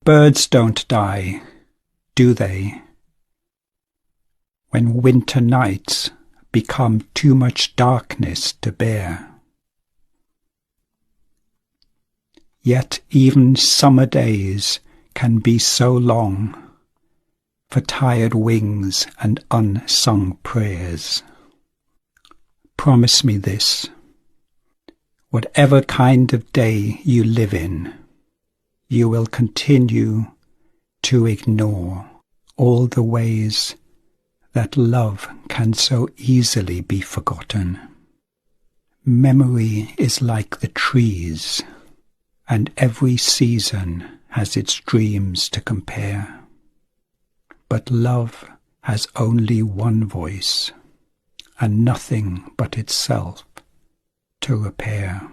Birds don't die, do they? When winter nights become too much darkness to bear. Yet even summer days can be so long for tired wings and unsung prayers. Promise me this, whatever kind of day you live in, you will continue to ignore all the ways that love can so easily be forgotten. Memory is like the trees, and every season has its dreams to compare. But love has only one voice, and nothing but itself to repair.